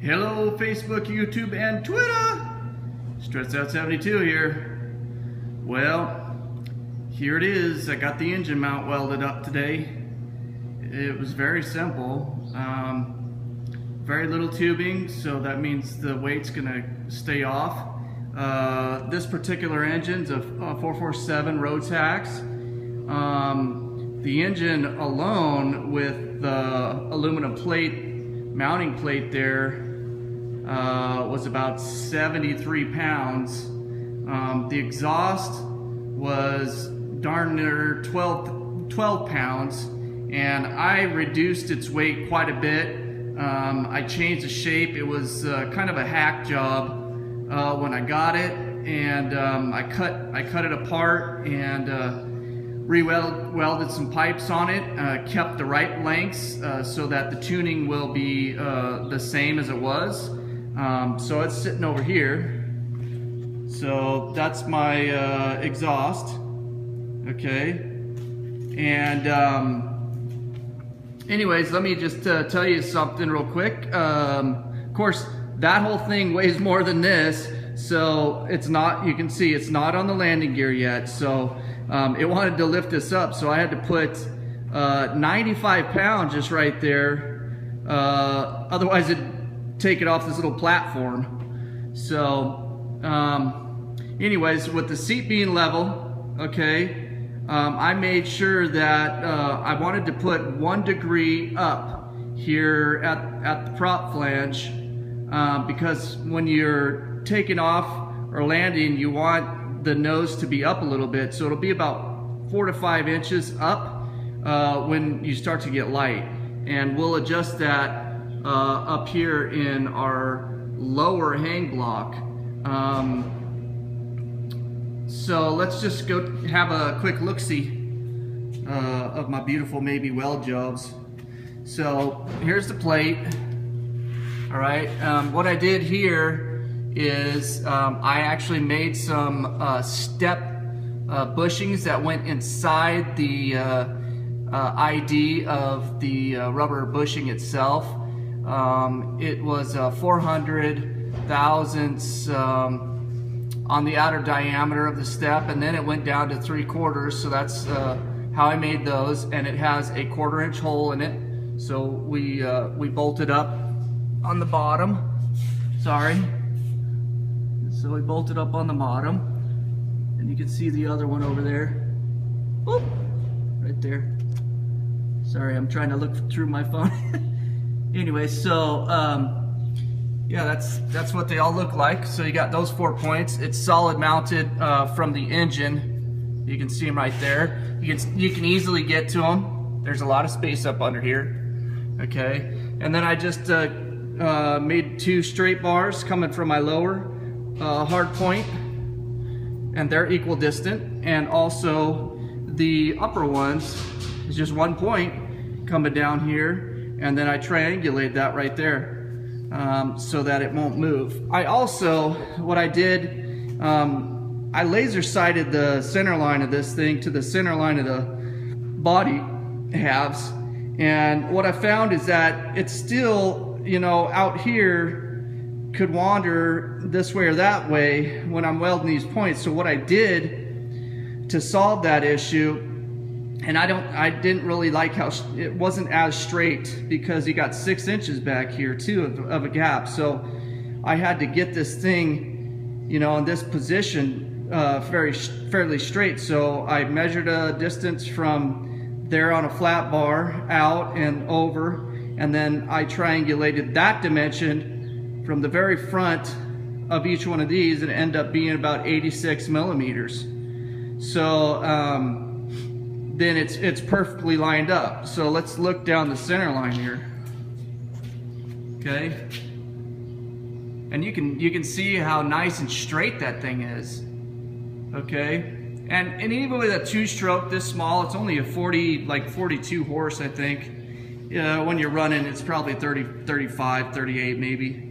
Hello Facebook, YouTube, and Twitter. Stressed Out 72 here. Well, here it is. I got the engine mount welded up today. It was very simple. Very little tubing, so that means the weight's gonna stay off. This particular engine's a 447 road tax. The engine alone with the aluminum plate, mounting plate there, was about 73 pounds. The exhaust was darn near 12 pounds, and I reduced its weight quite a bit. I changed the shape. It was kind of a hack job when I got it, and I cut it apart and welded some pipes on it, kept the right lengths so that the tuning will be the same as it was. So it's sitting over here. So that's my exhaust. Okay. And anyways, let me just tell you something real quick. Of course, that whole thing weighs more than this, so it's not, you can see it's not on the landing gear yet. So it wanted to lift this up, so I had to put 95 pounds just right there. Otherwise it'd take it off this little platform. So anyways, with the seat being level, okay, I made sure that I wanted to put 1 degree up here at the prop flange, because when you're taking off or landing, you want the nose to be up a little bit, so it'll be about 4 to 5 inches up when you start to get light, and we'll adjust that up here in our lower hang block. So let's just go have a quick look-see of my beautiful maybe weld jobs. So here's the plate. All right, what I did here is I actually made some step bushings that went inside the ID of the rubber bushing itself. It was 400 thousandths on the outer diameter of the step, and then it went down to 3/4, so that's how I made those, and it has a 1/4 inch hole in it, so we bolted up on the bottom. Sorry. So we bolted up on the bottom, and you can see the other one over there. Whoop, right there. Sorry, I'm trying to look through my phone. Anyway, so yeah, that's what they all look like. So you got those 4 points. It's solid mounted from the engine. You can see them right there. You can easily get to them. There's a lot of space up under here. Okay, and then I just made 2 straight bars coming from my lower hard point, and they're equidistant, and also the upper ones is just 1 point coming down here, and then I triangulate that right there so that it won't move. I also, what I did, I laser sighted the center line of this thing to the center line of the body halves, and what I found is that it's still, you know, out here could wander this way or that way when I'm welding these points. So what I did to solve that issue, and I didn't really like how it wasn't as straight, because you got 6 inches back here too of a gap. So I had to get this thing, you know, in this position fairly straight. So I measured a distance from there on a flat bar out and over, and then I triangulated that dimension from the very front of each one of these, and it ended up being about 86 millimeters. So then it's perfectly lined up. So let's look down the center line here. Okay, and you can see how nice and straight that thing is. Okay, and even with a 2-stroke this small, it's only a 42 horse, I think. When you're running, it's probably 30, 35, 38 maybe.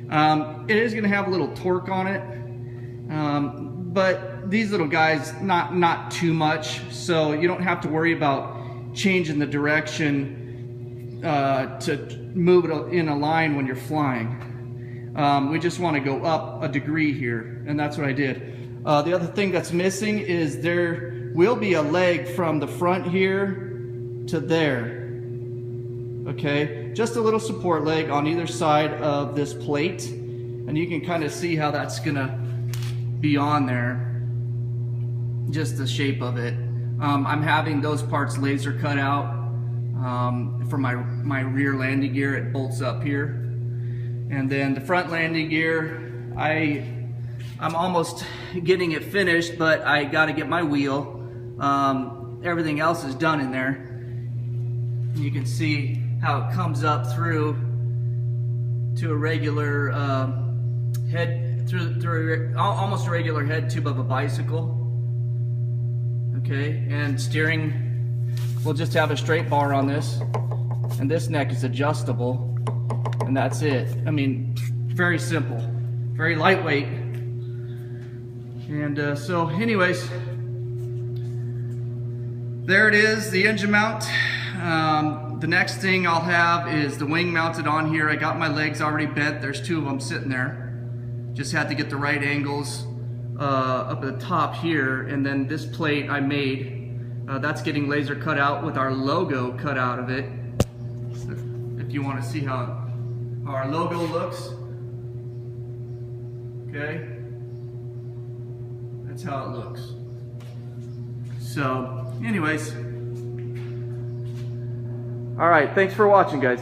It is going to have a little torque on it, but these little guys, not too much, so you don't have to worry about changing the direction to move it in a line when you're flying. We just want to go up a degree here, and that's what I did. The other thing that's missing is there will be a leg from the front here to there. Okay, just a little support leg on either side of this plate, and you can kind of see how that's gonna be on there, just the shape of it. I'm having those parts laser cut out for my rear landing gear. It bolts up here, and then the front landing gear, I'm almost getting it finished, but I got to get my wheel. Everything else is done in there. You can see how it comes up through to a regular head, through almost a regular head tube of a bicycle. Okay, and steering, we'll just have a straight bar on this, and this neck is adjustable, and that's it. I mean, very simple, very lightweight. And so anyways, there it is, the engine mount. The next thing I'll have is the wing mounted on here. I got my legs already bent. There's two of them sitting there. Just had to get the right angles up at the top here. And then this plate I made, that's getting laser cut out with our logo cut out of it. If you want to see how our logo looks. Okay, that's how it looks. So anyways, all right, thanks for watching, guys.